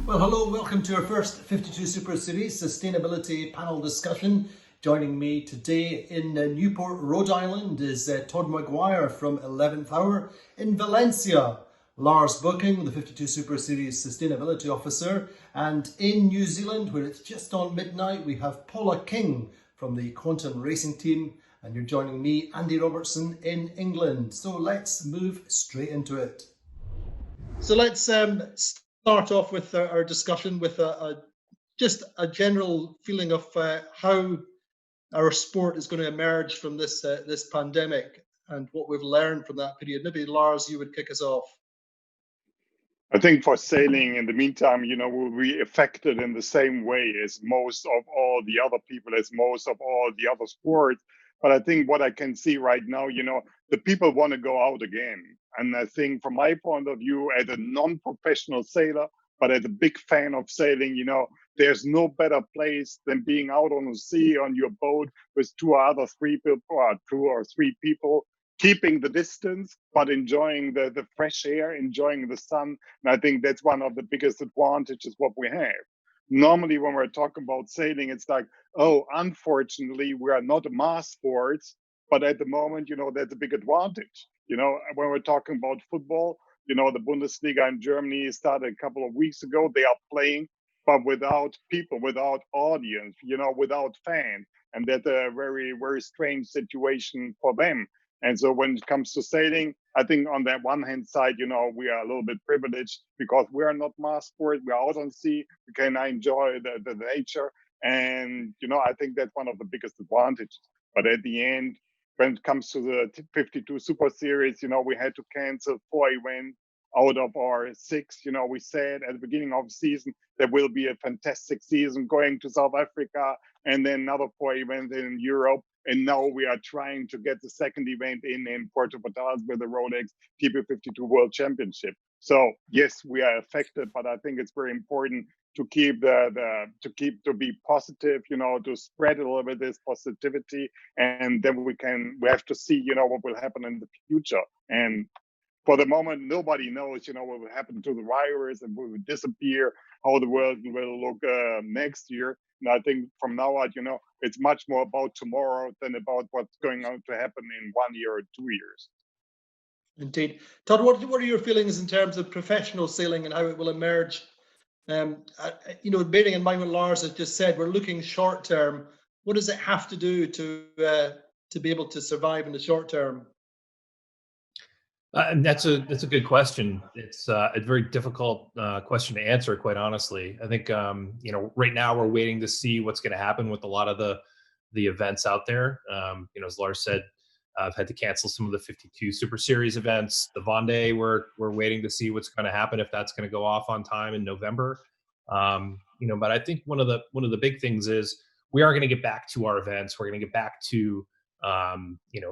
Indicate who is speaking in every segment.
Speaker 1: Well, hello, welcome to our first 52 Super Series Sustainability Panel discussion. Joining me today in Newport, Rhode Island is Todd McGuire from 11th Hour. In Valencia, Lars Böcking, the 52 Super Series Sustainability Officer. And in New Zealand, where it's just on midnight, we have Paula King from the Quantum Racing Team. And you're joining me, Andi Robertson, in England. So let's move straight into it. So let's start off with our discussion with just a general feeling of how our sport is going to emerge from this pandemic and what we've learned from that period. Maybe Lars, you would kick us off.
Speaker 2: I think for sailing, in the meantime, will be affected in the same way as most of all the other people, as most of all the other sports. But I think what I can see right now, the people want to go out again. And I think from my point of view, as a non-professional sailor, but as a big fan of sailing, there's no better place than being out on the sea on your boat with two or three people, keeping the distance, but enjoying the fresh air, enjoying the sun. And I think that's one of the biggest advantages what we have. Normally, when we're talking about sailing, it's like, oh, unfortunately, we are not a mass sports, but at the moment, that's a big advantage. When we're talking about football, the Bundesliga in Germany started a couple of weeks ago. They are playing, but without people, without audience, without fans. And that's a very, very strange situation for them. And so when it comes to sailing, I think on that one hand side, we are a little bit privileged because we are not mass sport. We're out on sea. We can enjoy the nature. And, I think that's one of the biggest advantages. But at the end, when it comes to the 52 Super Series, we had to cancel 4 events out of our 6. We said at the beginning of the season, there will be a fantastic season going to South Africa and then another 4 events in Europe. And now we are trying to get the second event in Puerto Portales with the Rolex TP52 World Championship. So yes, we are affected, but I think it's very important to keep to be positive, to spread a little bit this positivity, and then we have to see, what will happen in the future. And for the moment, nobody knows, what will happen to the virus and will disappear, how the world will look next year. And I think from now on, it's much more about tomorrow than about what's going to happen in 1 year or 2 years.
Speaker 1: Indeed. Todd, what are your feelings in terms of professional sailing and how it will emerge? Bearing in mind what Lars has just said, we're looking short term. What does it have to do to be able to survive in the short term?
Speaker 3: That's a good question. It's a very difficult question to answer, quite honestly. I think right now we're waiting to see what's going to happen with a lot of the events out there. As Lars said, I've had to cancel some of the 52 Super Series events. The Vendée, we're waiting to see what's going to happen, if that's going to go off on time in November. But I think one of the big things is we are going to get back to our events. We're going to get back to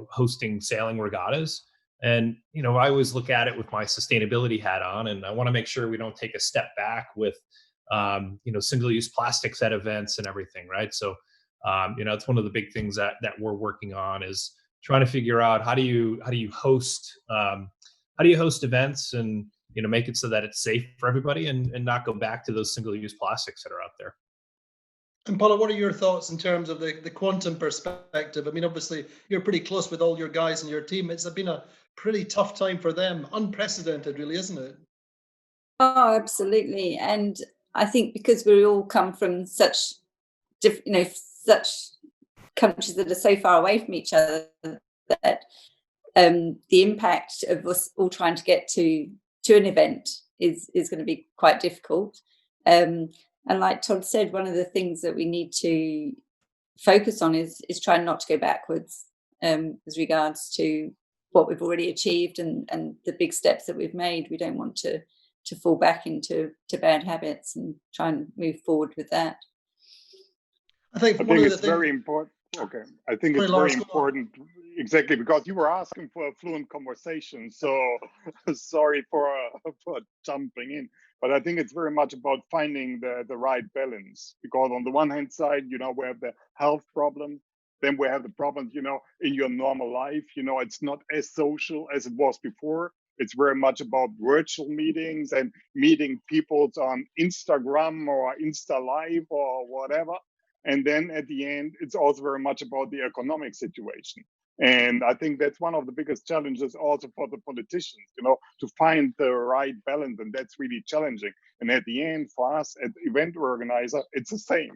Speaker 3: hosting sailing regattas. And, I always look at it with my sustainability hat on, and I want to make sure we don't take a step back with, single-use plastics at events and everything, right? So, it's one of the big things that we're working on is trying to figure out how do you host events and, make it so that it's safe for everybody and not go back to those single-use plastics that are out there.
Speaker 1: And Paula, what are your thoughts in terms of the quantum perspective? I mean, obviously, you're pretty close with all your guys and your team. It's been a pretty tough time for them, unprecedented, really, isn't it?
Speaker 4: Oh, absolutely. And I think because we all come from such such countries that are so far away from each other, that the impact of us all trying to get to an event is going to be quite difficult. And like Todd said, one of the things that we need to focus on is trying not to go backwards as regards to what we've already achieved and the big steps that we've made. We don't want to fall back into bad habits and try and move forward with that.
Speaker 2: I think it's very important. Okay, I think it's very important, exactly, because you were asking for a fluent conversation. So sorry for jumping in, but I think it's very much about finding the right balance. Because on the one hand side, we have the health problem, then we have the problems, in your normal life. It's not as social as it was before. It's very much about virtual meetings and meeting people on Instagram or Insta Live or whatever. And then at the end, it's also very much about the economic situation. And I think that's one of the biggest challenges also for the politicians, to find the right balance. And that's really challenging. And at the end, for us as event organizer, it's the same.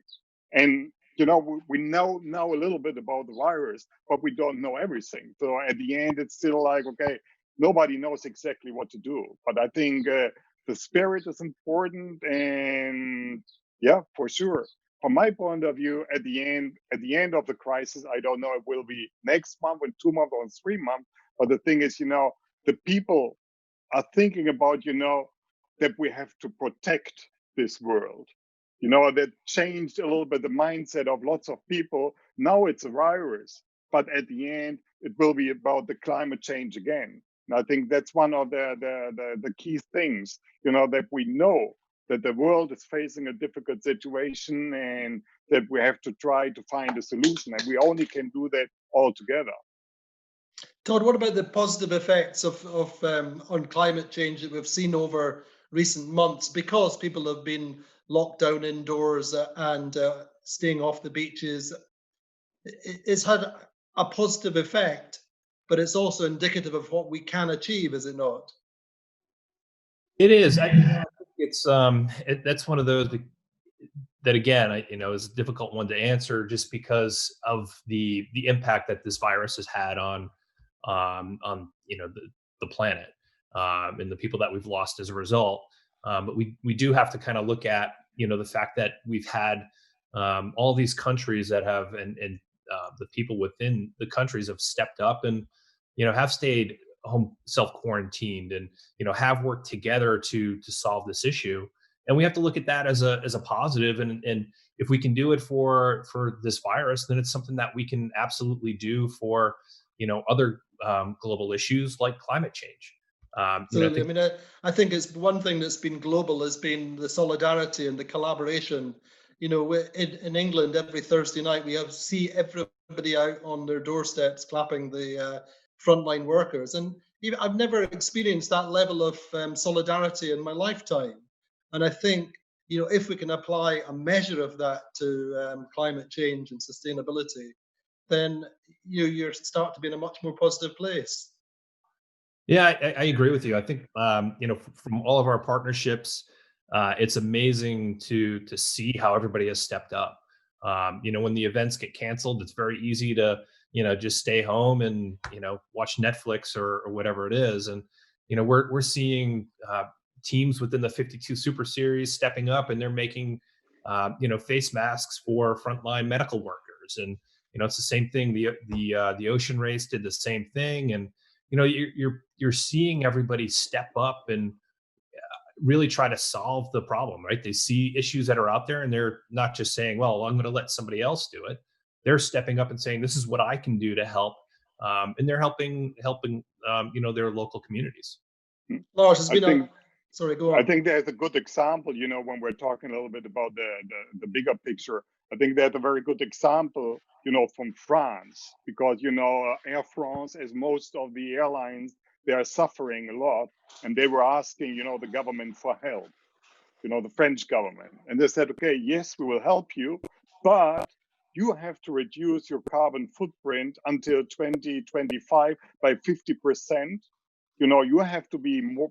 Speaker 2: And, we know a little bit about the virus, but we don't know everything. So at the end, it's still like, okay, nobody knows exactly what to do. But I think the spirit is important. And yeah, for sure. From my point of view, at the end of the crisis, I don't know if it will be next month, in 2 months, or in 3 months. But the thing is, the people are thinking about, that we have to protect this world. That changed a little bit the mindset of lots of people. Now it's a virus, but at the end, it will be about the climate change again. And I think that's one of the key things, that we know that the world is facing a difficult situation and that we have to try to find a solution. And we only can do that all together.
Speaker 1: Todd, what about the positive effects of on climate change that we've seen over recent months, because people have been locked down indoors and staying off the beaches? It's had a positive effect, but it's also indicative of what we can achieve, is it not?
Speaker 3: It is. I think it's that's one of those that again, is a difficult one to answer, just because of the impact that this virus has had on the planet, and the people that we've lost as a result. But we do have to kind of look at the fact that we've had all these countries that have and the people within the countries have stepped up and have stayed home, self-quarantined, and have worked together to solve this issue. And we have to look at that as a positive. And if we can do it for this virus, then it's something that we can absolutely do for other global issues like climate change.
Speaker 1: Absolutely. I think it's one thing that's been global has been the solidarity and the collaboration. In England, every Thursday night we see everybody out on their doorsteps clapping the frontline workers, and I've never experienced that level of solidarity in my lifetime. And I think if we can apply a measure of that to climate change and sustainability, then you start to be in a much more positive place.
Speaker 3: Yeah, I agree with you. I think from all of our partnerships, it's amazing to see how everybody has stepped up. When the events get canceled, it's very easy to just stay home and watch Netflix or whatever it is. And we're seeing teams within the 52 Super Series stepping up, and they're making face masks for frontline medical workers. And it's the same thing. The ocean race did the same thing. And you're seeing everybody step up and really try to solve the problem, right? They see issues that are out there, and they're not just saying, well, I'm going to let somebody else do it. They're stepping up and saying, this is what I can do to help. And they're helping their local communities.
Speaker 1: Lars, sorry, go on.
Speaker 2: I think there's a good example, when we're talking a little bit about the bigger picture. I think there's a very good example, from France, because, Air France, as most of the airlines, they are suffering a lot. And they were asking, the government for help, the French government. And they said, okay, yes, we will help you, but you have to reduce your carbon footprint until 2025 by 50%. You have to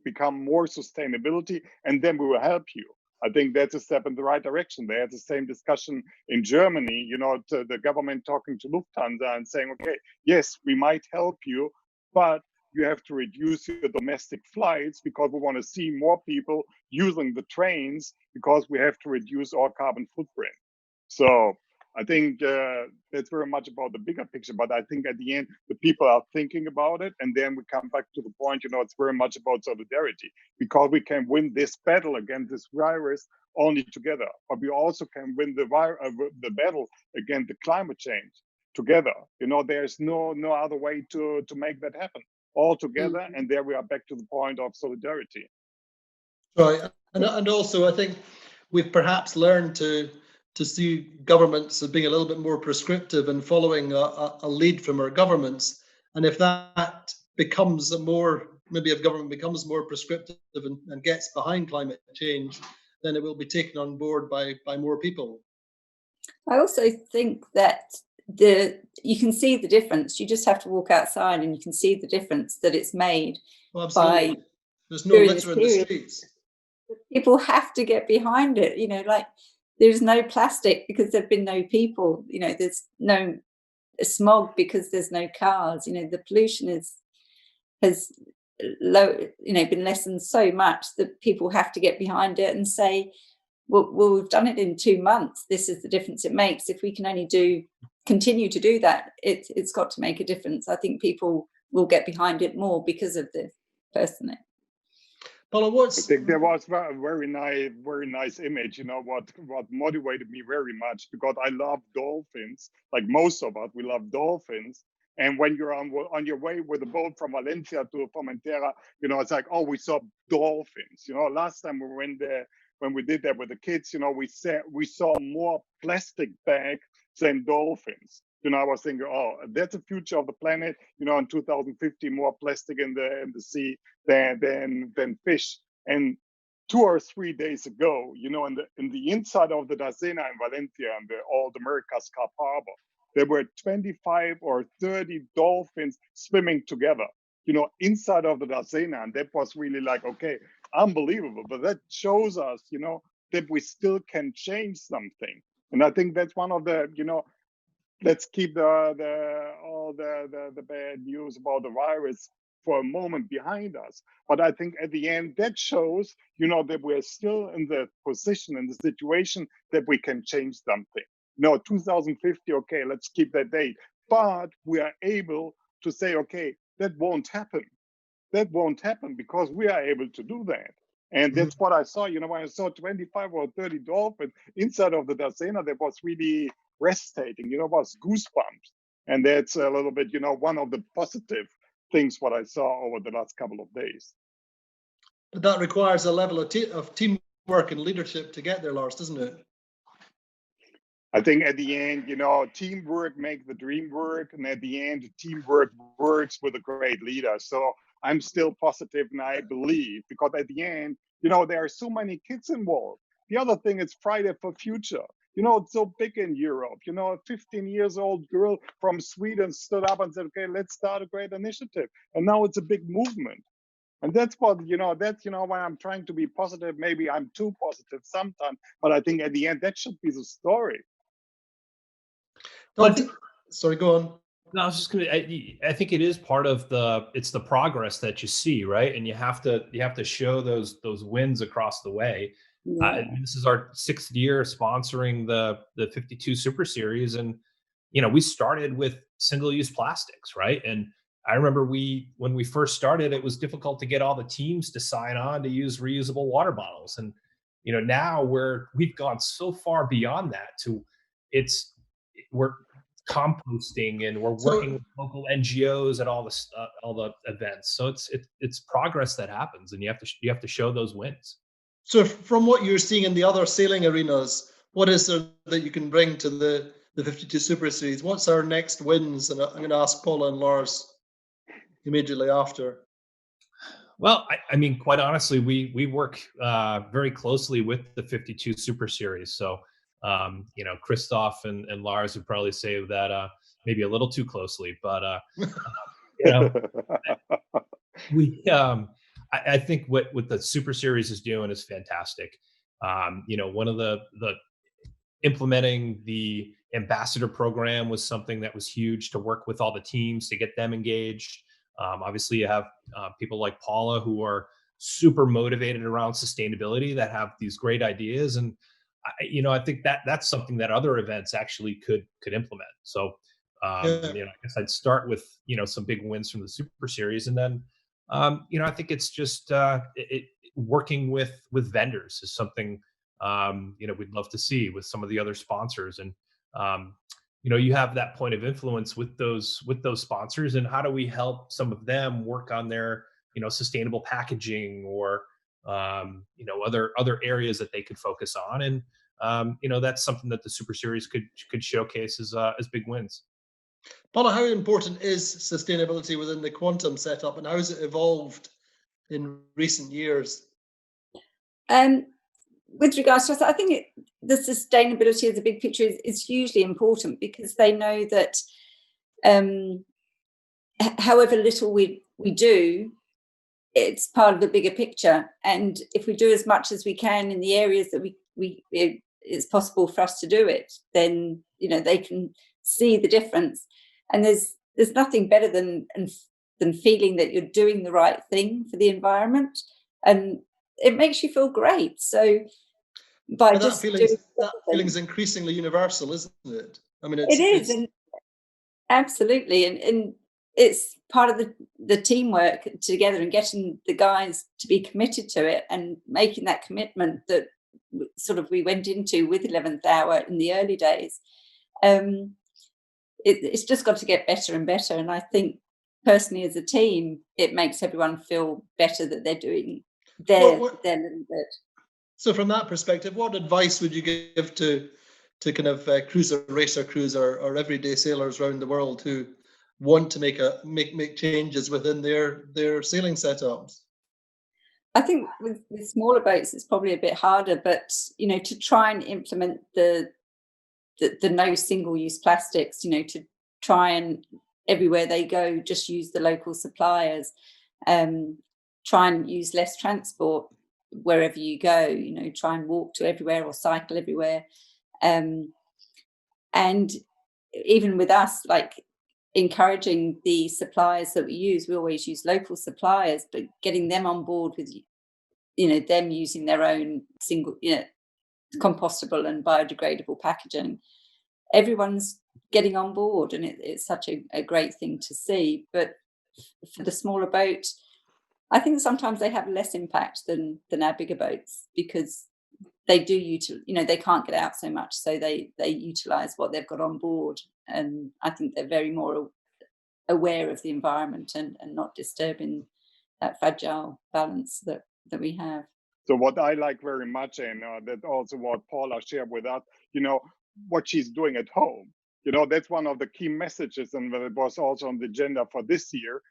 Speaker 2: become more sustainability, and then we will help you. I think that's a step in the right direction. They had the same discussion in Germany, the government talking to Lufthansa and saying, okay, yes, we might help you, but you have to reduce your domestic flights because we want to see more people using the trains because we have to reduce our carbon footprint. So I think that's very much about the bigger picture, but I think at the end, the people are thinking about it. And then we come back to the point, it's very much about solidarity, because we can win this battle against this virus only together, but we also can win the battle against the climate change together. There's no other way to make that happen all together. Mm-hmm. And there we are back to the point of solidarity.
Speaker 1: Right. And also, I think we've perhaps learned to see governments as being a little bit more prescriptive and following a lead from our governments. And if that becomes more maybe if government becomes more prescriptive and gets behind climate change, then it will be taken on board by more people.
Speaker 4: I also think that you can see the difference. You just have to walk outside and you can see the difference that it's made.
Speaker 1: Well, absolutely.
Speaker 4: By
Speaker 1: there's no
Speaker 4: during
Speaker 1: litter in
Speaker 4: this
Speaker 1: the
Speaker 4: period.
Speaker 1: streets.
Speaker 4: People have to get behind it, you know, like there's no plastic because there've been no people, you know, there's no smog because there's no cars, you know, the pollution has been lessened so much that people have to get behind it and say, well, we've done it in 2 months. This is the difference it makes. If we can only continue to do that, it's got to make a difference. I think people will get behind it more because of this, personally.
Speaker 1: Paula,
Speaker 2: I think there was a very nice image. You know what motivated me very much, because I love dolphins. Like most of us, we love dolphins. And when you're on your way with a boat from Valencia to Formentera, you know, it's like, oh, we saw dolphins. You know, last time we went there, when we did that with the kids, you know, we saw more plastic bags than dolphins. You know, I was thinking, oh, that's the future of the planet. You know, in 2050, more plastic in the sea than fish. And 2 or 3 days ago, you know, in the inside of the Dacena in Valencia and the Old Americas Cap Harbor, there were 25 or 30 dolphins swimming together, you know, inside of the Dacena. And that was really like, okay, unbelievable. But that shows us, you know, that we still can change something. And I think that's one of the, you know, let's keep all the bad news about the virus for a moment behind us. But I think at the end, that shows, you know, that we're still in the position, in the situation that we can change something. No, 2050, okay, let's keep that date. But we are able to say, okay, that won't happen. That won't happen because we are able to do that. And that's what I saw, you know, when I saw 25 or 30 dolphins inside of the Dacena, that was really breathtaking, you know, was goosebumps. And that's a little bit, you know, one of the positive things what I saw over the last couple of days.
Speaker 1: But that requires a level of teamwork and leadership to get there, Lars, doesn't it?
Speaker 2: I think at the end, you know, teamwork makes the dream work. And at the end, teamwork works with a great leader. So I'm still positive, and I believe, because at the end, you know, there are so many kids involved. The other thing is Friday for Future. You know, it's so big in Europe. You know, a 15-year-old girl from Sweden stood up and said, okay, let's start a great initiative. And now it's a big movement. And that's what, you know, why I'm trying to be positive. Maybe I'm too positive sometimes, but I think at the end, that should be the story.
Speaker 1: Sorry, go on.
Speaker 3: No, I was just gonna. I think it is part of it's the progress that you see, right? And you have to show those wins across the way.
Speaker 4: Yeah.
Speaker 3: This is our 6th year sponsoring the 52 Super Series, and you know, we started with single-use plastics, right? And I remember when we first started, it was difficult to get all the teams to sign on to use reusable water bottles, and you know, now we've gone so far beyond that to we're composting, and we're working with local NGOs at all the events. So it's progress that happens, and you have to show those wins.
Speaker 1: So from what you're seeing in the other sailing arenas, what is there that you can bring to the 52 Super Series? What's our next wins? And I'm going to ask Paula and Lars immediately after.
Speaker 3: Well, I mean, quite honestly, we work very closely with the 52 Super Series. So, you know, Christoph and Lars would probably say that maybe a little too closely, but you know, I think what the Super Series is doing is fantastic. You know, one of the implementing the ambassador program was something that was huge, to work with all the teams to get them engaged. Obviously, you have people like Paula who are super motivated around sustainability, that have these great ideas, and you know, I think that's something that other events actually could implement. So, you know, I guess I'd start with, you know, some big wins from the Super Series, and then you know, I think it's just working with vendors is something you know, we'd love to see with some of the other sponsors, and you know, you have that point of influence with those sponsors, and how do we help some of them work on their, you know, sustainable packaging, or you know, other areas that they could focus on, and you know, that's something that the Super Series could showcase as big wins.
Speaker 1: Paula, how important is sustainability within the Quantum setup, and how has it evolved in recent years?
Speaker 4: With regards to us, I think the sustainability of the big picture is hugely important, because they know that however little we do, it's part of the bigger picture. And if we do as much as we can in the areas that it's possible for us to do it, then they can see the difference. And there's nothing better than feeling that you're doing the right thing for the environment, and it makes you feel great. So by
Speaker 1: That feeling's increasingly universal, isn't it? I mean,
Speaker 4: it is, and absolutely, and it's part of the teamwork together, and getting the guys to be committed to it, and making that commitment that sort of we went into with 11th Hour in the early days. It's just got to get better and better, and I think personally as a team, it makes everyone feel better that they're doing their little bit.
Speaker 1: So from that perspective, what advice would you give to kind of cruiser, racer crews, or everyday sailors around the world who want to make changes within their sailing setups? I
Speaker 4: think with smaller boats, it's probably a bit harder, but to try and implement the no single-use plastics, to try and everywhere they go, just use the local suppliers, try and use less transport wherever you go, try and walk to everywhere or cycle everywhere. And even with us, like encouraging the suppliers that we always use local suppliers, but getting them on board with, them using their own single, compostable and biodegradable packaging. Everyone's getting on board, and it's such a great thing to see. But for the smaller boat, I think sometimes they have less impact than our bigger boats, because they do they can't get out so much, so they utilize what they've got on board, and I think they're very more aware of the environment and not disturbing that fragile balance that we have.
Speaker 2: So what I like very much, and that also what Paula shared with us, what she's doing at home. That's one of the key messages, and that it was also on the agenda for this year.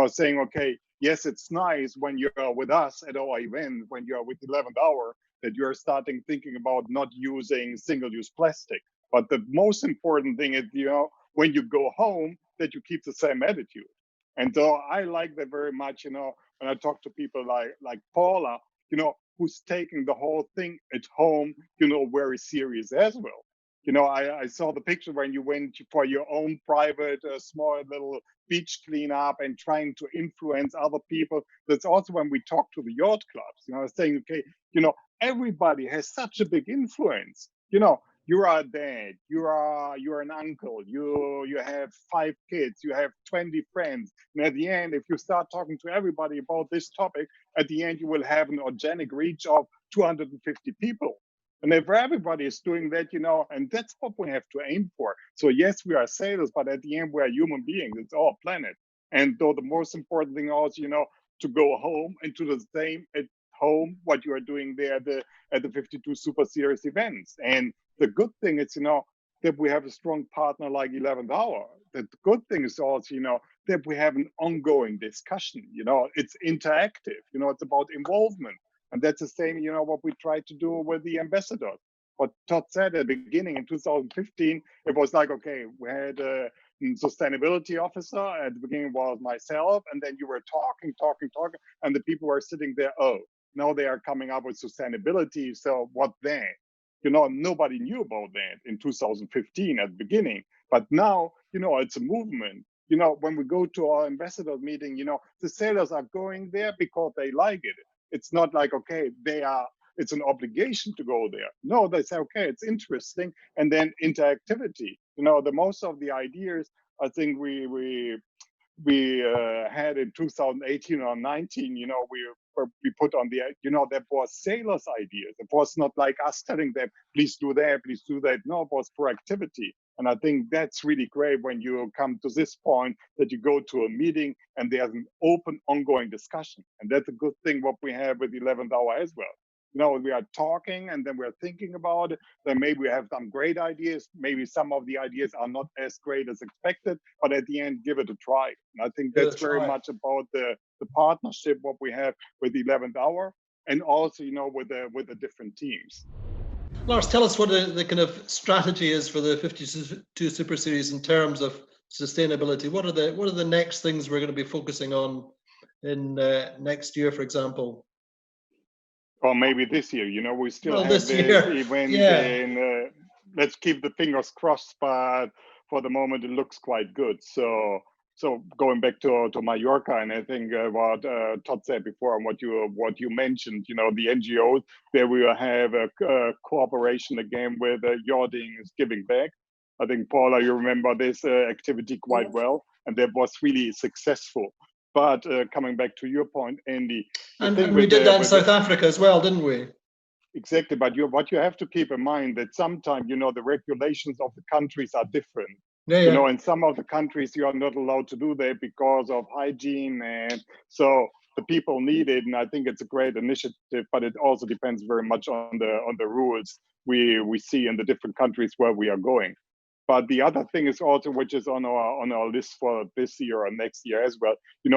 Speaker 2: Saying, okay, yes, it's nice when you're with us at our event, when you're with 11th Hour, that you're starting thinking about not using single-use plastic. But the most important thing is, when you go home, that you keep the same attitude. And so I like that very much, when I talk to people like Paula, who's taking the whole thing at home, very serious as well. I saw the picture when you went for your own private, small little beach cleanup and trying to influence other people. That's also when we talk to the yacht clubs, saying, okay, everybody has such a big influence. You are a dad, you're an uncle, you have 5 kids, you have 20 friends. And at the end, if you start talking to everybody about this topic, at the end, you will have an organic reach of 250 people. And if everybody is doing that, and that's what we have to aim for. So yes, we are sailors, but at the end, we are human beings. It's our planet. And though the most important thing also, to go home and do the same at home, what you are doing there at the 52 Super Series events. And the good thing is, that we have a strong partner like 11th Hour. The good thing is also, that we have an ongoing discussion. It's interactive. It's about involvement. And that's the same, what we try to do with the ambassadors. What Todd said at the beginning in 2015, it was like, okay, we had a sustainability officer. At the beginning was myself, and then you were talking, and the people were sitting there, oh, now they are coming up with sustainability. So what then? Nobody knew about that in 2015 at the beginning. But now, it's a movement. When we go to our ambassador meeting, the sailors are going there because they like it. It's not like, okay, it's an obligation to go there. No, they say, okay, it's interesting. And then interactivity. The most of the ideas, I think we had in 2018 or 19, we put on the, that was sailors' ideas. It was not like us telling them, please do that, please do that. No, it was proactivity. And I think that's really great when you come to this point that you go to a meeting and there's an open, ongoing discussion. And that's a good thing what we have with 11th Hour as well. We are talking and then we're thinking about it. Then maybe we have some great ideas. Maybe some of the ideas are not as great as expected, but at the end, give it a try. And I think that's very much about the partnership, what we have with the 11th Hour, and also, with the different teams.
Speaker 1: Lars, tell us what the kind of strategy is for the 52 Super Series in terms of sustainability. What are the next things we're going to be focusing on in next year, for example?
Speaker 2: Or maybe this year, we still have this event.
Speaker 1: Yeah.
Speaker 2: Let's keep the fingers crossed, but for the moment it looks quite good. So going back to Mallorca, and I think what Todd said before and what you mentioned, the NGOs, there we will have a cooperation again with Yachting is Giving Back. I think, Paula, you remember this activity quite well, and that was really successful. But coming back to your point, Andy,
Speaker 1: and we did that in South Africa as well, didn't we?
Speaker 2: Exactly, but what you have to keep in mind that sometimes the regulations of the countries are different.
Speaker 1: Yeah.
Speaker 2: In some of the countries you are not allowed to do that because of hygiene, and so the people need it. And I think it's a great initiative, but it also depends very much on the rules we see in the different countries where we are going. But the other thing is also, which is on our list for this year or next year as well,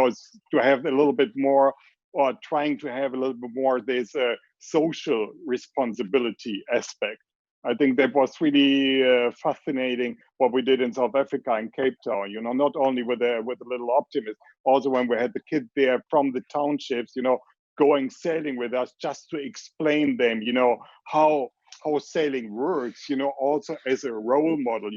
Speaker 2: is to have a little bit more, or trying to have a little bit more this social responsibility aspect. I think that was really fascinating what we did in South Africa and Cape Town. Not only with a little optimist, also when we had the kids there from the townships, going sailing with us just to explain them, how sailing works, also as a role model,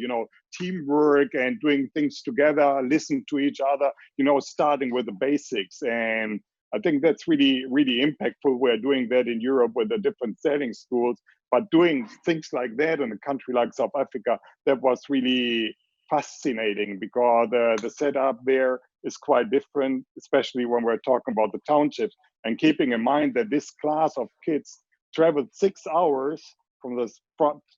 Speaker 2: teamwork and doing things together, listen to each other, starting with the basics. And I think that's really, really impactful. We're doing that in Europe with the different sailing schools, but doing things like that in a country like South Africa, that was really fascinating, because the setup there is quite different, especially when we're talking about the townships, and keeping in mind that this class of kids traveled 6 hours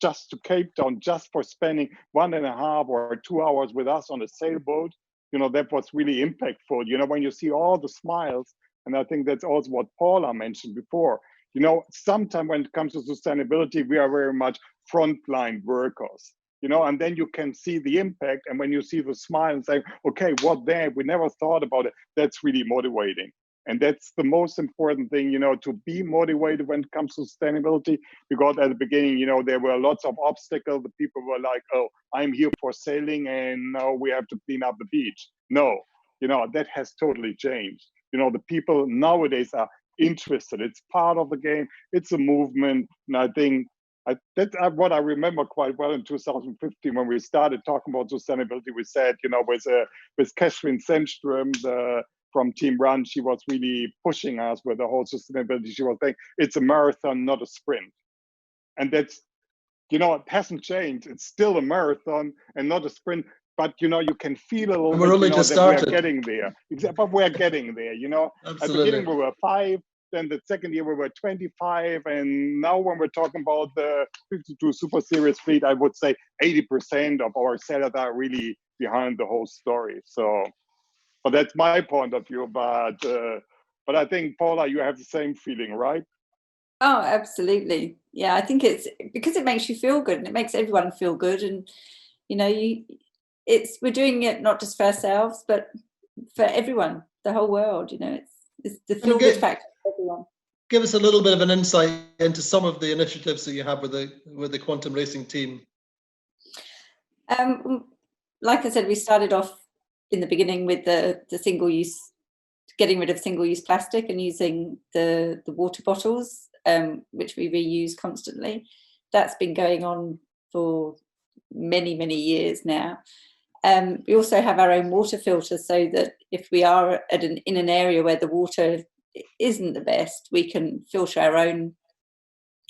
Speaker 2: just to Cape Town, just for spending 1.5 or 2 hours with us on a sailboat. That was really impactful. When you see all the smiles, and I think that's also what Paula mentioned before. Sometimes when it comes to sustainability, we are very much frontline workers. And then you can see the impact. And when you see the smile and say, okay, we never thought about it, that's really motivating. And that's the most important thing, to be motivated when it comes to sustainability, because at the beginning, there were lots of obstacles. The people were like, oh, I'm here for sailing and now we have to clean up the beach. No, that has totally changed. The people nowadays are interested. It's part of the game. It's a movement. And I think that's what I remember quite well in 2015 when we started talking about sustainability. We said, with Catherine Sandström, from Team Run, she was really pushing us with the whole sustainability. She was saying it's a marathon, not a sprint. And that's, it hasn't changed. It's still a marathon and not a sprint. But, you can feel a little bit,
Speaker 1: only just started.
Speaker 2: We're getting there. But we're getting there,
Speaker 1: Absolutely.
Speaker 2: At the beginning we were 5, then the second year we were 25. And now when we're talking about the 52 Super Series fleet, I would say 80% of our sailors are really behind the whole story. So, but that's my point of view. But I think, Paula, you have the same feeling, right?
Speaker 4: Oh, absolutely. Yeah, I think it's because it makes you feel good, and it makes everyone feel good. And we're doing it not just for ourselves, but for everyone, the whole world. It's the feel good factor for everyone.
Speaker 1: Give us a little bit of an insight into some of the initiatives that you have with the quantum racing team.
Speaker 4: Like I said, we started off in the beginning with the single-use, getting rid of single-use plastic and using the water bottles, which we reuse constantly. That's been going on for many, many years now. We also have our own water filter, so that if we are in an area where the water isn't the best, we can filter our own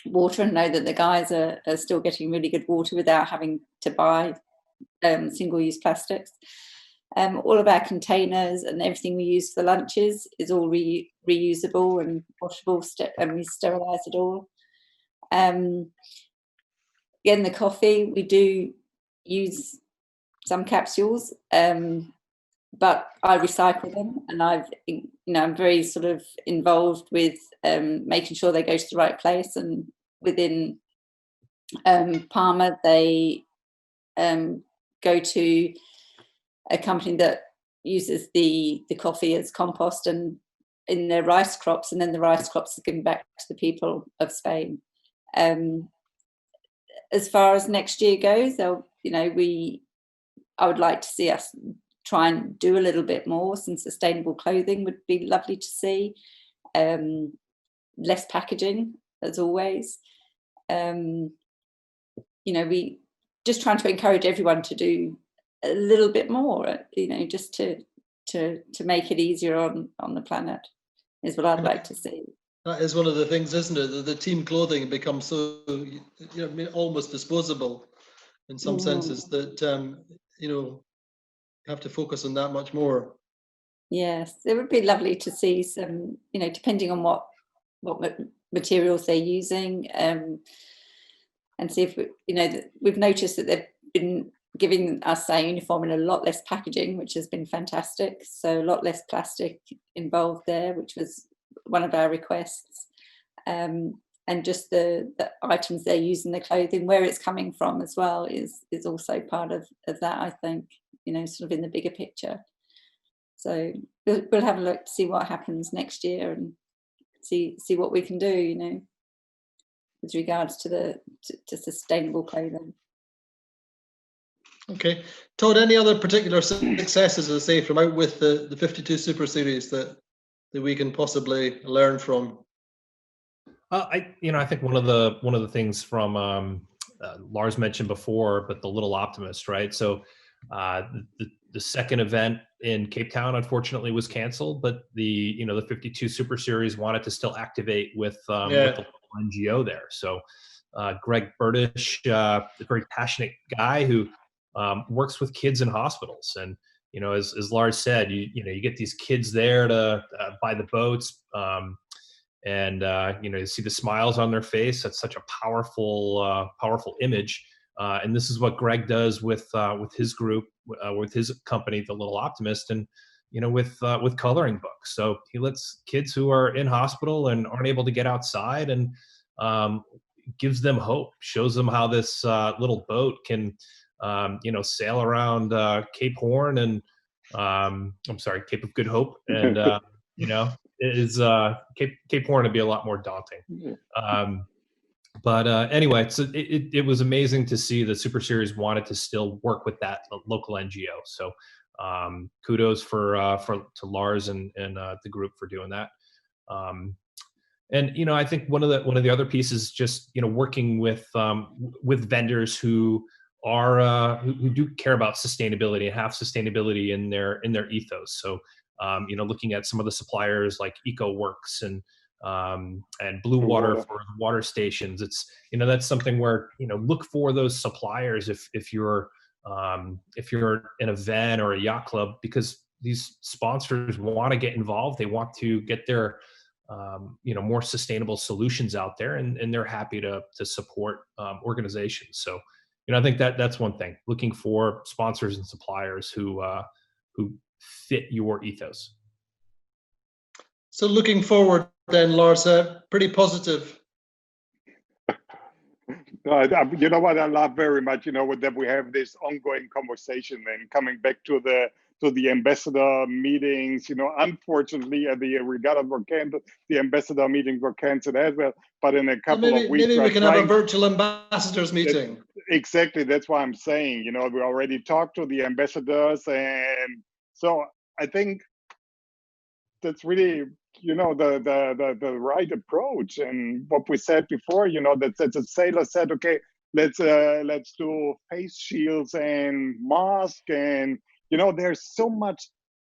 Speaker 4: water and know that the guys are still getting really good water without having to buy single-use plastics. All of our containers and everything we use for lunches is all reusable and washable, and we sterilise it all. Again, the coffee, we do use some capsules, but I recycle them, and I'm very sort of involved with making sure they go to the right place. And within Parma, they go to a company that uses the coffee as compost and in their rice crops, and then the rice crops are given back to the people of Spain. As far as next year goes, I would like to see us try and do a little bit more. Some sustainable clothing would be lovely to see. Less packaging, as always. We just trying to encourage everyone to do a little bit more. Just to make it easier on the planet is what I'd like to see.
Speaker 1: That is one of the things, isn't it? The team clothing becomes so, almost disposable in some senses that, you have to focus on that much more.
Speaker 4: Yes, it would be lovely to see some, depending on what materials they're using, and see if, we've noticed that they've been giving us our uniform in a lot less packaging, which has been fantastic. So a lot less plastic involved there, which was one of our requests. And just the items they're using, the clothing, where it's coming from as well is also part of that, I think, sort of in the bigger picture. So we'll have a look to see what happens next year and see what we can do, with regards to to sustainable clothing.
Speaker 1: Okay. Todd, any other particular successes, as I say, from out with the 52 Super Series that we can possibly learn from?
Speaker 3: I think one of the things from Lars mentioned before, but the Little Optimist, right? So the second event in Cape Town, unfortunately, was canceled, but the 52 Super Series wanted to still activate with the local NGO there. So Greg Burdish, a very passionate guy who works with kids in hospitals, and as Lars said, you get these kids there to buy the boats, and you see the smiles on their face. That's such a powerful image, and this is what Greg does with his group, with his company, The Little Optimist, and with coloring books. So he lets kids who are in hospital and aren't able to get outside, and gives them hope, shows them how this little boat can sail around Cape Horn and Cape of Good Hope, and is Cape Horn would be a lot more daunting. But anyway, so it was amazing to see the Super Series wanted to still work with that local NGO. So kudos to Lars and the group for doing that. And I think one of the other pieces, just working with vendors who are who do care about sustainability and have sustainability in their ethos. So looking at some of the suppliers like Ecoworks and Bluewater for water stations. It's that's something where look for those suppliers if you're an event or a yacht club, because these sponsors want to get involved. They want to get their more sustainable solutions out there, and they're happy to support organizations. So I think that's one thing, looking for sponsors and suppliers who fit your ethos.
Speaker 1: So looking forward then, Lars, pretty positive.
Speaker 2: You know what I love very much, that we have this ongoing conversation and coming back to the ambassador meetings. Unfortunately, the regatta were canceled, the ambassador meetings were canceled as well. But in a couple of weeks,
Speaker 1: maybe we can have a virtual ambassadors meeting.
Speaker 2: Exactly, that's why I'm saying. We already talked to the ambassadors, and so I think that's really the right approach. And what we said before, that the sailor said, okay, let's do face shields and masks, and there's so much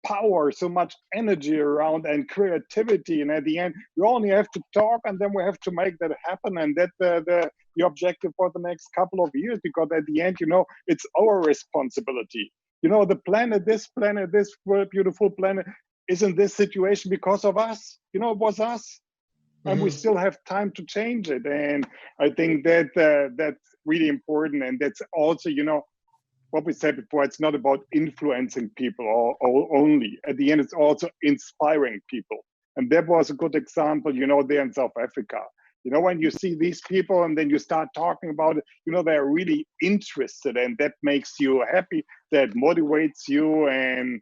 Speaker 2: power, so much energy around, and creativity, and at the end we only have to talk, and then we have to make that happen. And that's the objective for the next couple of years, because at the end it's our responsibility. The planet, this beautiful planet, is in this situation because of us. It was us, and we still have time to change it. And I think that that's really important. And that's also, what we said before, it's not about influencing people or only. At the end, it's also inspiring people. And that was a good example, there in South Africa. When you see these people and then you start talking about it, they're really interested, and that makes you happy, that motivates you, and,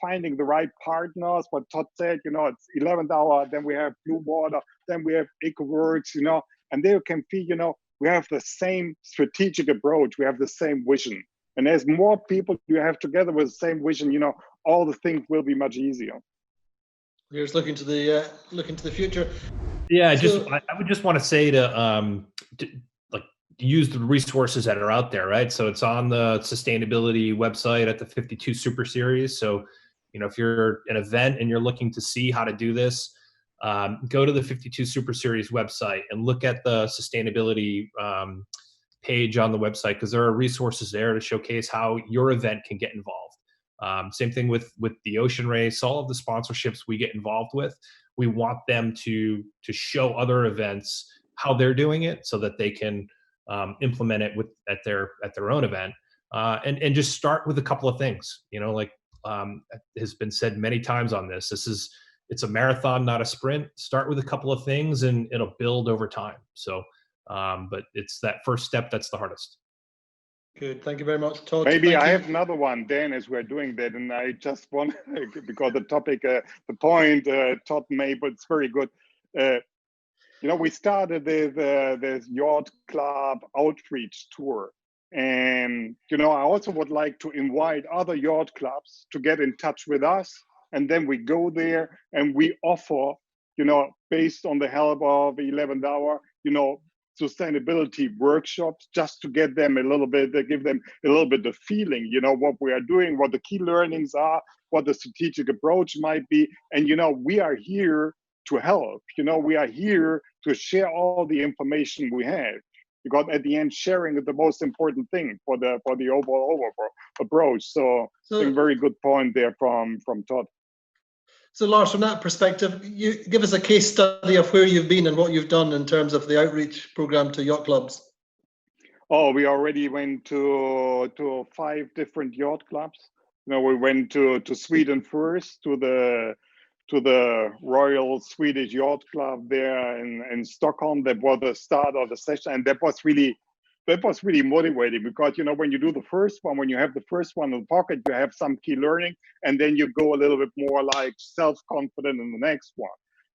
Speaker 2: finding the right partners, what Todd said, it's 11th hour, then we have Bluewater, then we have Ecoworks, and there you can feel, we have the same strategic approach, we have the same vision. And as more people you have together with the same vision, all the things will be much easier.
Speaker 1: Here's looking to the future.
Speaker 3: Yeah, I would just want to say to use the resources that are out there, right? So it's on the sustainability website at the 52 Super Series. So, if you're an event and you're looking to see how to do this, go to the 52 Super Series website and look at the sustainability page on the website, because there are resources there to showcase how your event can get involved. Same thing with the Ocean Race, all of the sponsorships we get involved with. We want them to show other events how they're doing it, so that they can implement it at their own event, and just start with a couple of things. Has been said many times on this. It's a marathon, not a sprint. Start with a couple of things, and it'll build over time. So, but it's that first step that's the hardest.
Speaker 1: Good, thank you very much, Todd.
Speaker 2: Maybe I have another one, Dan, as we're doing that, and I just want, because the topic, the point Todd made, but it's very good. We started this yacht club outreach tour, and I also would like to invite other yacht clubs to get in touch with us, and then we go there and we offer, based on the help of 11th Hour, sustainability workshops, just to get them a little bit, give them a little bit of feeling, what we are doing, what the key learnings are, what the strategic approach might be. And, we are here to help, we are here to share all the information we have, because at the end, sharing is the most important thing for the overall approach. So I think very good point there from Todd.
Speaker 1: So Lars, from that perspective, you give us a case study of where you've been and what you've done in terms of the outreach program to yacht clubs.
Speaker 2: Oh, we already went to 5 different yacht clubs. We went to Sweden first, to the Royal Swedish Yacht Club there in Stockholm. That was the start of the session, and that was really motivating, because when you do the first one, when you have the first one in the pocket, you have some key learning, and then you go a little bit more like self-confident in the next one.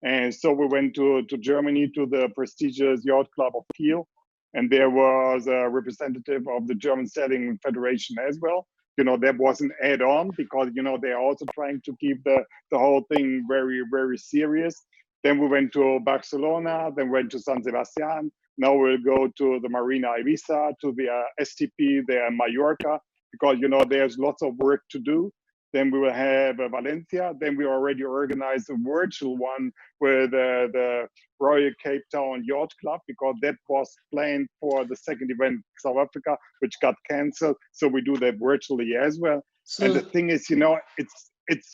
Speaker 2: And so we went to Germany, to the prestigious Yacht Club of Kiel, and there was a representative of the German Sailing Federation as well. That was an add-on, because they're also trying to keep the whole thing very, very serious. Then we went to Barcelona, then went to San Sebastian. Now we'll go to the Marina Ibiza, to the STP there in Mallorca, because there's lots of work to do. Then we will have Valencia. Then we already organized a virtual one with the Royal Cape Town Yacht Club, because that was planned for the second event, South Africa, which got canceled. So we do that virtually as well. So, and the thing is, it's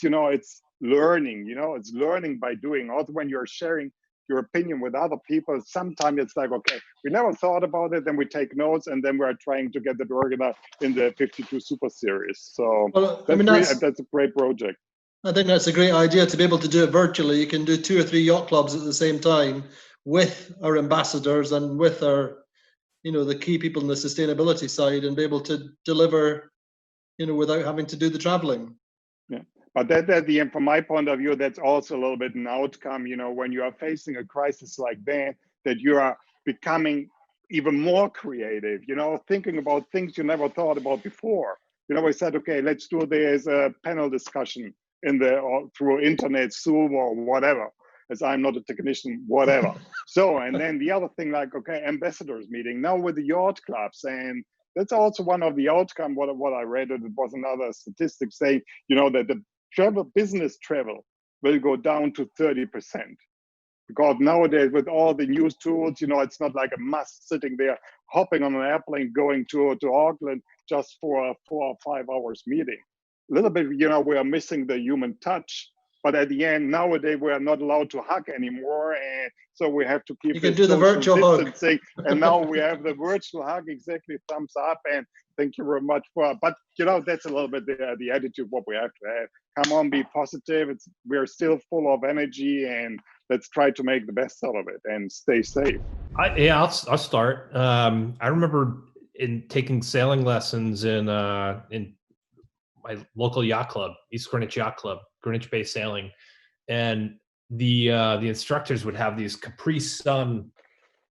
Speaker 2: learning. It's learning by doing. Also, when you're sharing your opinion with other people, sometimes it's like, okay, we never thought about it, then we take notes, and then we're trying to get it organized in the 52 Super Series. So that's a great project.
Speaker 1: I think that's a great idea, to be able to do it virtually. You can do 2 or 3 yacht clubs at the same time with our ambassadors and with our, the key people in the sustainability side, and be able to deliver, without having to do the traveling.
Speaker 2: Yeah. But that, from my point of view, that's also a little bit an outcome, when you are facing a crisis like that you are becoming even more creative, thinking about things you never thought about before. We said, okay, let's do this panel discussion through internet, Zoom, or whatever, as I'm not a technician, whatever. So, and then the other thing, like, okay, ambassadors meeting now with the yacht clubs, and that's also one of the outcome. What I read, it was another statistic saying, that the business travel will go down to 30%, because nowadays with all the news tools, it's not like a must sitting there hopping on an airplane going to Auckland just for a 4 or 5 hours meeting. A little bit, we are missing the human touch, But at the end, nowadays we are not allowed to hug anymore, and so we have to keep
Speaker 1: You can do the
Speaker 2: social
Speaker 1: virtual hug.
Speaker 2: distancing. And now we have the virtual hug. Exactly, thumbs up, and thank you very much for. But that's a little bit the attitude what we have to have. Come on, be positive. We're still full of energy, and let's try to make the best out of it and stay safe.
Speaker 3: I'll start. I remember in taking sailing lessons in my local yacht club, East Greenwich Yacht Club, Greenwich Bay Sailing, and the instructors would have these Capri Sun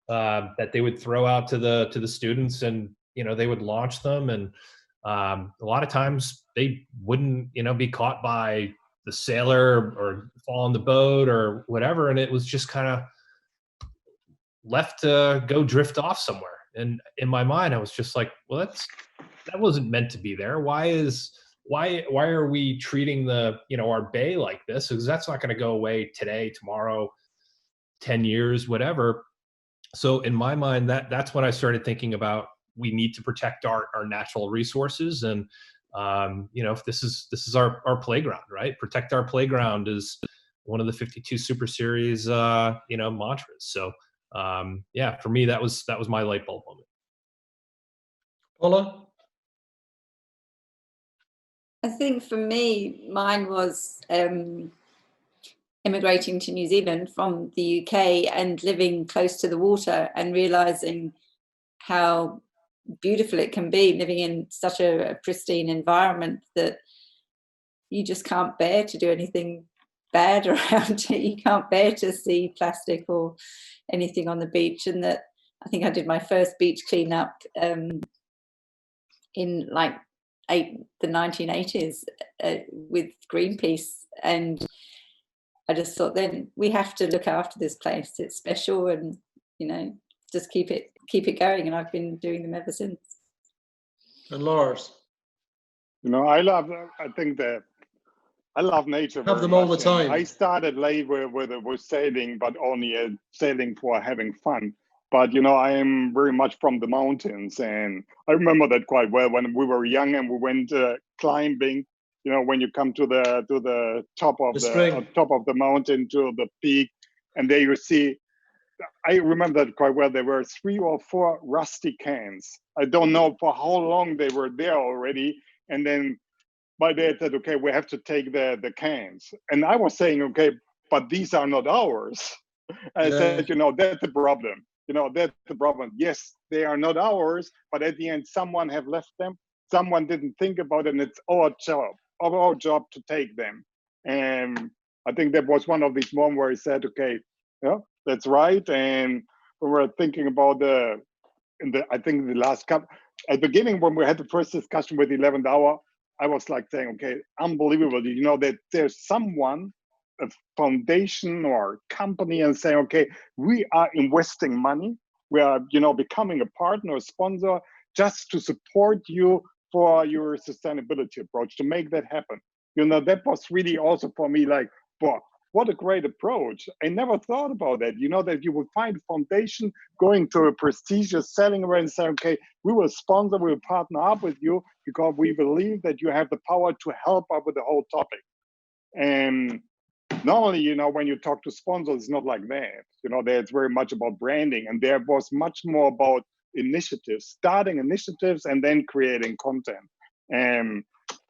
Speaker 3: that they would throw out to the students, and they would launch them, and a lot of times they wouldn't be caught by the sailor or fall on the boat or whatever, and it was just kind of left to go drift off somewhere. And in my mind, I was just like, well, that wasn't meant to be there. Why are we treating our bay like this? Because that's not going to go away today, tomorrow, 10 years, whatever. So in my mind, that's when I started thinking about, we need to protect our natural resources. And, if this is our playground, right? Protect our playground is one of the 52 Super Series, mantras. So for me, that was my light bulb moment.
Speaker 1: Paula?
Speaker 4: I think for me, mine was immigrating to New Zealand from the UK and living close to the water and realizing how beautiful it can be living in such a pristine environment that you just can't bear to do anything bad around it. You can't bear to see plastic or anything on the beach. And that I think I did my first beach cleanup in like the 1980s with Greenpeace, and I just thought, then we have to look after this place. It's special, and just keep it going. And I've been doing them ever since.
Speaker 1: And Lars?
Speaker 2: I love nature.
Speaker 1: Have them all the time.
Speaker 2: I started late with sailing, but only sailing for having fun. But I am very much from the mountains, and I remember that quite well when we were young and we went climbing. When you come to the top of the mountain, to the peak, and there you see. I remember that quite well. There were 3 or 4 rusty cans. I don't know for how long they were there already, and then my dad said, "Okay, we have to take the cans." And I was saying, "Okay, but these are not ours." I said, that's the problem. That's the problem. Yes, they are not ours, but at the end, someone have left them. Someone didn't think about it, and it's our job to take them. And I think that was one of these moments where I said, "Okay, that's right." And we were thinking about I think the last couple, at the beginning when we had the first discussion with the 11th hour, I was like saying, "Okay, unbelievable." That there's someone, a foundation or company, and saying, "Okay, we are investing money. We are, becoming a partner, a sponsor, just to support you for your sustainability approach, to make that happen." That was really also for me like, wow, what a great approach. I never thought about that, that you would find a foundation going to a prestigious selling event and say, "Okay, we will sponsor, we will partner up with you because we believe that you have the power to help out with the whole topic." And normally, when you talk to sponsors, it's not like that. It's very much about branding, and there was much more about initiatives, starting initiatives and then creating content. And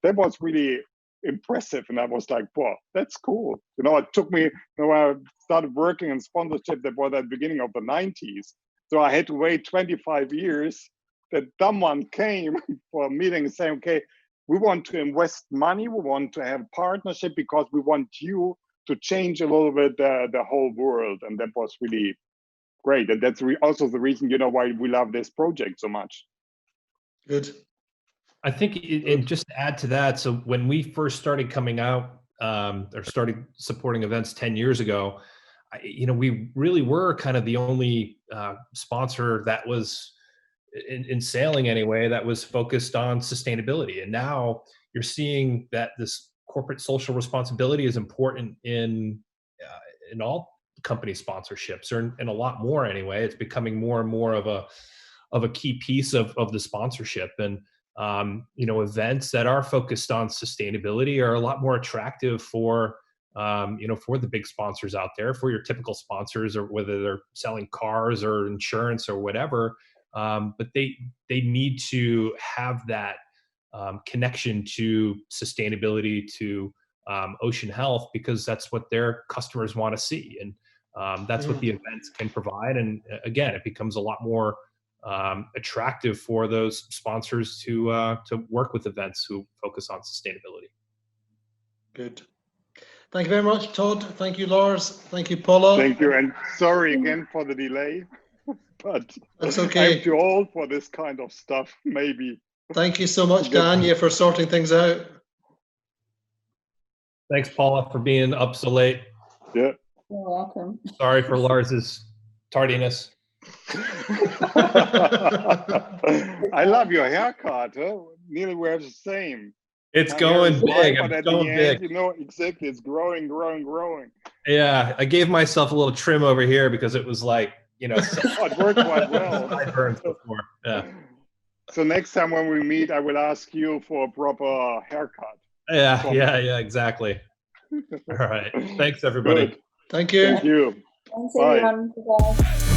Speaker 2: that was really impressive. And I was like, wow, that's cool. It took me, when I started working in sponsorship, that was at the beginning of the 90s. So I had to wait 25 years that someone came for a meeting and saying, "Okay, we want to invest money. We want to have partnership because we want you to change a little bit the whole world." And that was really great. And that's also the reason, why we love this project so much.
Speaker 1: Good.
Speaker 3: I think, and just to add to that, so when we first started coming out or started supporting events 10 years ago, we really were kind of the only sponsor that was in sailing anyway, that was focused on sustainability. And now you're seeing that this corporate social responsibility is important in all company sponsorships, or in a lot more anyway. It's becoming more and more of a key piece of the sponsorship. And events that are focused on sustainability are a lot more attractive for for the big sponsors out there, for your typical sponsors, or whether they're selling cars or insurance or whatever. But they need to have that connection to sustainability, to ocean health, because that's what their customers want to see. And that's what the events can provide. And again, it becomes a lot more attractive for those sponsors to work with events who focus on sustainability.
Speaker 1: Good. Thank you very much, Todd. Thank you, Lars. Thank you, Paula.
Speaker 2: Thank you, and sorry again for the delay, but
Speaker 1: that's okay.
Speaker 2: I'm too old for this kind of stuff, maybe.
Speaker 1: Thank you so much, Danya, for sorting things out.
Speaker 3: Thanks, Paula, for being up so late.
Speaker 2: Yeah.
Speaker 4: You're welcome.
Speaker 3: Sorry for Lars's tardiness.
Speaker 2: I love your haircut. Huh? Nearly wear the same.
Speaker 3: It's going big.
Speaker 2: But at
Speaker 3: going
Speaker 2: the
Speaker 3: big.
Speaker 2: end, exactly, it's growing.
Speaker 3: Yeah, I gave myself a little trim over here because it was like,
Speaker 2: it worked quite well.
Speaker 3: Sideburns before. Yeah.
Speaker 2: So next time when we meet, I will ask you for a proper haircut.
Speaker 3: Yeah, exactly. All right. Thanks, everybody.
Speaker 2: Good.
Speaker 1: Thank you.
Speaker 2: Thank you.
Speaker 4: Thanks,
Speaker 2: Bye.
Speaker 4: everyone. Bye.